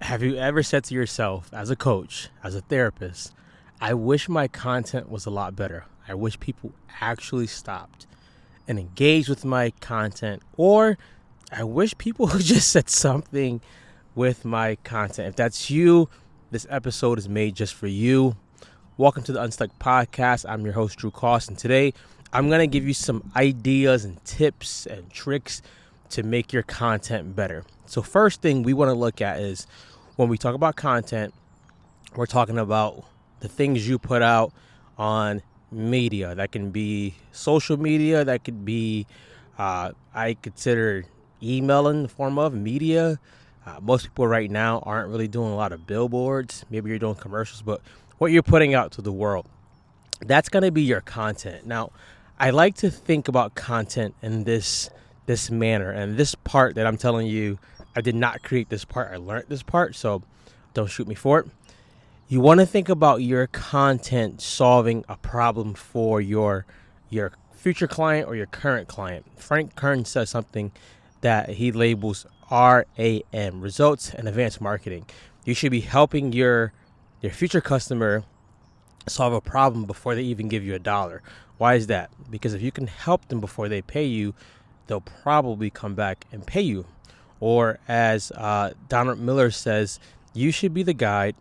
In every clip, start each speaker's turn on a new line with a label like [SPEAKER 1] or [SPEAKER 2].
[SPEAKER 1] Have you ever said to yourself, as a coach, as a therapist, I wish my content was a lot better? I wish people actually stopped and engaged with my content, or I wish people just said something with my content. If that's you, this episode is made just for you. Welcome to the Unstuck Podcast. I'm your host, Drew Cost, and today I'm going to give you some ideas and tips and tricks to make your content better. So first thing we want to look at is when we talk about content, we're talking about the things you put out on media. That can be social media. That could be, I consider email in the form of media. Most people right now aren't really doing a lot of billboards. Maybe you're doing commercials, but what you're putting out to the world, that's going to be your content. Now, I like to think about content in this manner, and this part that I'm telling you, I did not create this part. I learned this part, so don't shoot me for it. You want to think about your content solving a problem for your future client or your current client. Frank Kern says something that he labels RAM, results and advanced marketing. You should be helping your future customer solve a problem before they even give you a dollar. Why is that? Because if you can help them before they pay you, they'll probably come back and pay you. Or as Donald Miller says, you should be the guide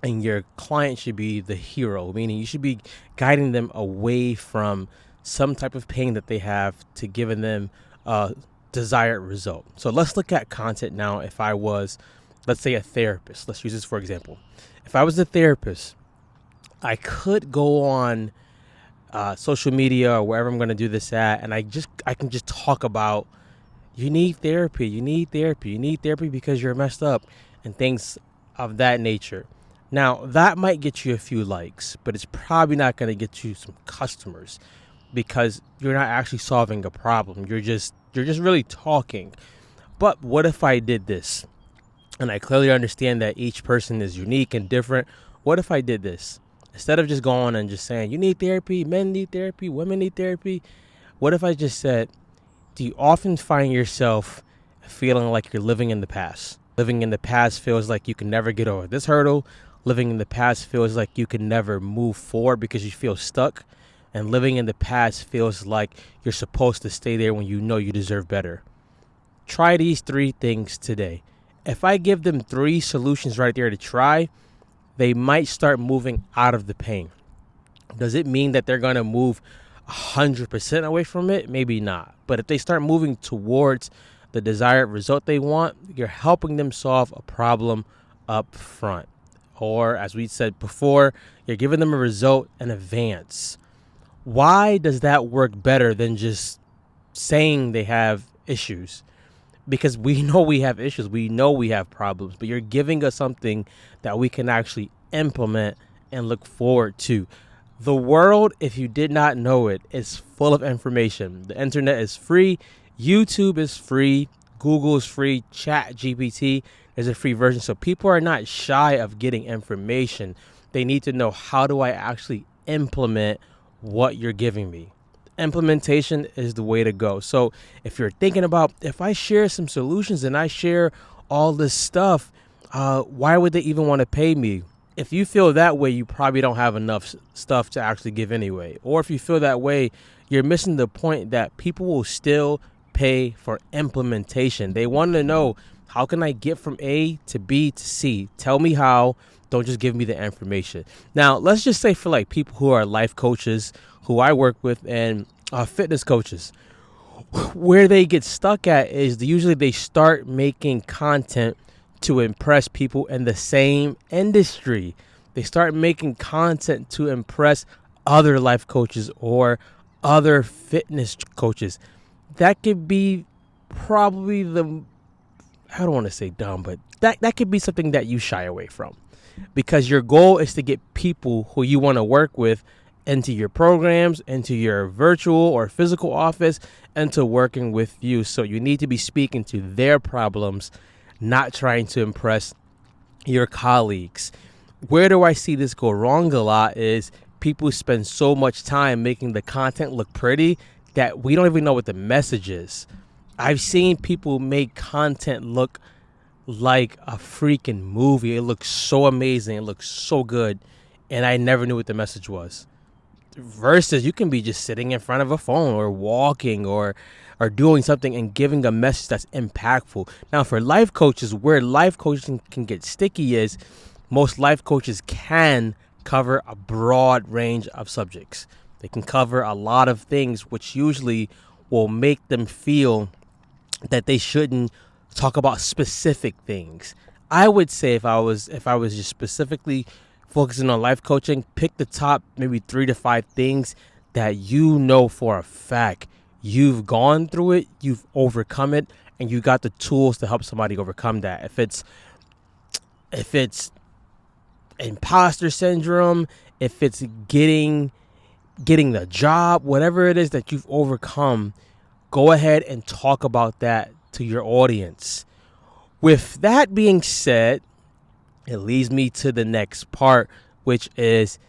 [SPEAKER 1] and your client should be the hero, meaning you should be guiding them away from some type of pain that they have to giving them a desired result. So let's look at content now. If I was, let's say, a therapist, let's use this for example. If I was a therapist, I could go on social media or wherever I'm going to do this at, and I can just talk about you need therapy because you're messed up and things of that nature. Now, that might get you a few likes, but it's probably not going to get you some customers because you're not actually solving a problem. You're just really talking. But what if I did this? And I clearly understand that each person is unique and different. What if I did this? Instead of just going and just saying, you need therapy, men need therapy, women need therapy. What if I just said, do you often find yourself feeling like you're living in the past? Living in the past feels like you can never get over this hurdle. Living in the past feels like you can never move forward because you feel stuck. And living in the past feels like you're supposed to stay there when you know you deserve better. Try these 3 things today. If I give them 3 solutions right there to try, they might start moving out of the pain. Does it mean that they're going to move 100% away from it? Maybe not. But if they start moving towards the desired result they want, you're helping them solve a problem up front. Or as we said before, you're giving them a result in advance. Why does that work better than just saying they have issues? Because we know we have issues. We know we have problems, but you're giving us something that we can actually implement and look forward to. The world, if you did not know it, is full of information. The internet is free. YouTube is free. Google is free. ChatGPT is a free version. So people are not shy of getting information. They need to know, how do I actually implement what you're giving me? Implementation is the way to go. So if you're thinking about, if I share some solutions and I share all this stuff, why would they even want to pay me? If you feel that way, you probably don't have enough stuff to actually give anyway. Or if you feel that way, you're missing the point that people will still pay for implementation. They want to know, how can I get from A to B to C? Tell me how. Don't just give me the information. Now, let's just say for like people who are life coaches, who I work with, and fitness coaches, where they get stuck at is usually they start making content to impress people in the same industry. They start making content to impress other life coaches or other fitness coaches. That could be probably I don't want to say dumb, but that could be something that you shy away from, because your goal is to get people who you want to work with into your programs, into your virtual or physical office, into working with you. So you need to be speaking to their problems, not trying to impress your colleagues. Where do I see this go wrong a lot is people spend so much time making the content look pretty that we don't even know what the message is. I've seen people make content look like a freaking movie. It looks so amazing. It looks so good. And I never knew what the message was. Versus you can be just sitting in front of a phone or walking or doing something and giving a message that's impactful. Now for life coaches, where life coaching can get sticky is most life coaches can cover a broad range of subjects. They can cover a lot of things, which usually will make them feel that they shouldn't talk about specific things. I would say if I was just specifically focusing on life coaching, pick the top maybe 3 to 5 things that you know for a fact you've gone through it, you've overcome it, and you got the tools to help somebody overcome that. If it's imposter syndrome, if it's getting the job, whatever it is that you've overcome, go ahead and talk about that to your audience. With that being said, it leads me to the next part, which is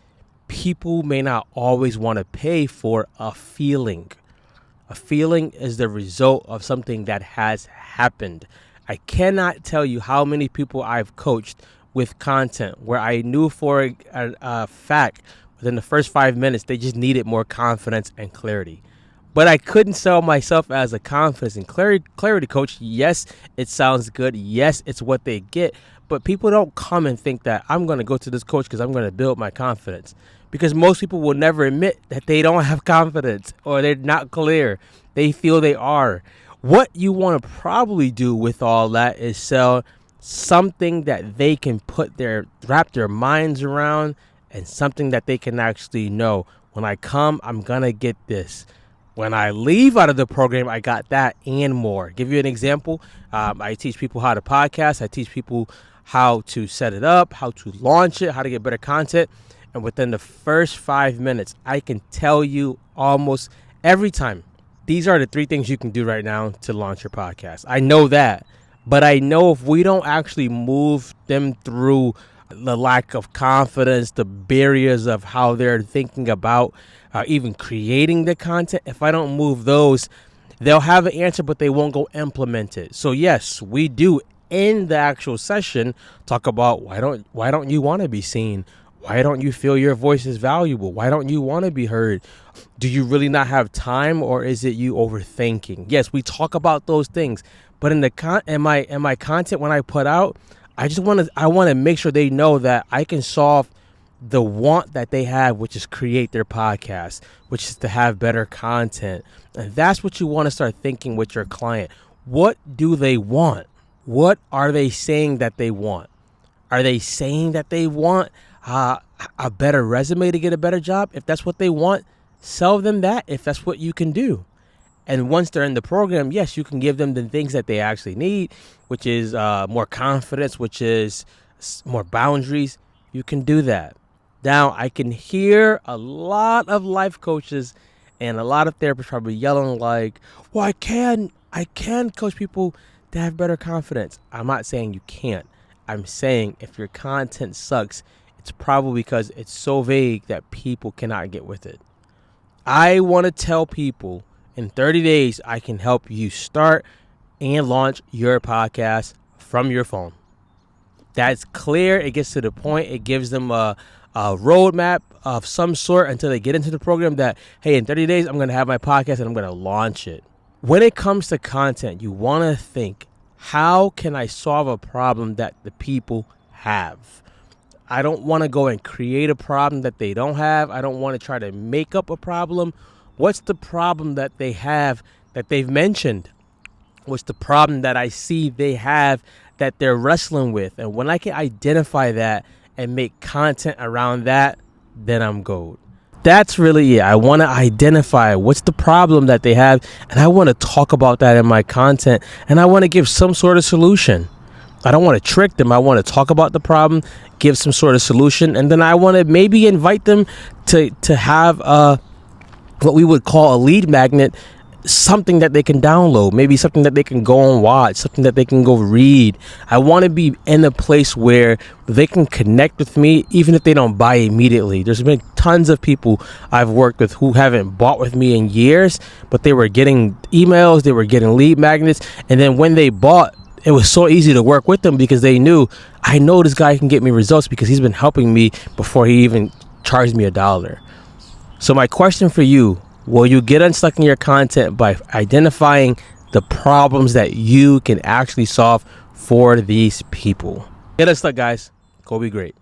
[SPEAKER 1] people may not always want to pay for a feeling. A feeling is the result of something that has happened. I cannot tell you how many people I've coached with content where I knew for a fact within the first 5 minutes they just needed more confidence and clarity. But I couldn't sell myself as a confidence and clarity coach. Yes, it sounds good. Yes, it's what they get. But people don't come and think that I'm going to go to this coach because I'm going to build my confidence. Because most people will never admit that they don't have confidence or they're not clear. They feel they are. What you want to probably do with all that is sell something that they can wrap their minds around, and something that they can actually know. When I come, I'm going to get this. When I leave out of the program, I got that and more. Give you an example. I teach people how to podcast. I teach people how to set it up, how to launch it, how to get better content. And within the first 5 minutes, I can tell you almost every time, these are the 3 things you can do right now to launch your podcast. I know that. But I know if we don't actually move them through the lack of confidence, the barriers of how they're thinking about even creating the content, if I don't move those, they'll have an answer, but they won't go implement it. So yes, we do in the actual session talk about why don't you want to be seen? Why don't you feel your voice is valuable? Why don't you want to be heard? Do you really not have time, or is it you overthinking? Yes, we talk about those things, but in my content when I put out, I want to make sure they know that I can solve the want that they have, which is create their podcast, which is to have better content. And that's what you want to start thinking with your client. What do they want? What are they saying that they want? Are they saying that they want a better resume to get a better job? If that's what they want, sell them that if that's what you can do. And once they're in the program, yes, you can give them the things that they actually need, which is more confidence, which is more boundaries. You can do that. Now, I can hear a lot of life coaches and a lot of therapists probably yelling like, well, I can coach people to have better confidence. I'm not saying you can't. I'm saying if your content sucks, it's probably because it's so vague that people cannot get with it. I want to tell people in 30 days, I can help you start and launch your podcast from your phone. That's clear. It gets to the point. It gives them a roadmap of some sort until they get into the program that, hey, in 30 days, I'm going to have my podcast and I'm going to launch it. When it comes to content, you want to think, how can I solve a problem that the people have? I don't want to go and create a problem that they don't have. I don't want to try to make up a problem. What's the problem that they have that they've mentioned? What's the problem that I see they have that they're wrestling with? And when I can identify that and make content around that, then I'm gold. That's really it. I want to identify what's the problem that they have, and I want to talk about that in my content, and I want to give some sort of solution. I don't want to trick them. I want to talk about the problem, give some sort of solution, and then I want to maybe invite them to have what we would call a lead magnet, something that they can download, maybe something that they can go and watch, something that they can go read. I want to be in a place where they can connect with me even if they don't buy immediately. There's been tons of people I've worked with who haven't bought with me in years, but they were getting emails, they were getting lead magnets, and then when they bought, it was so easy to work with them because they knew, I know this guy can get me results because he's been helping me before he even charged me $1. So my question for you, will you get unstuck in your content by identifying the problems that you can actually solve for these people? Get unstuck, guys. Go be great.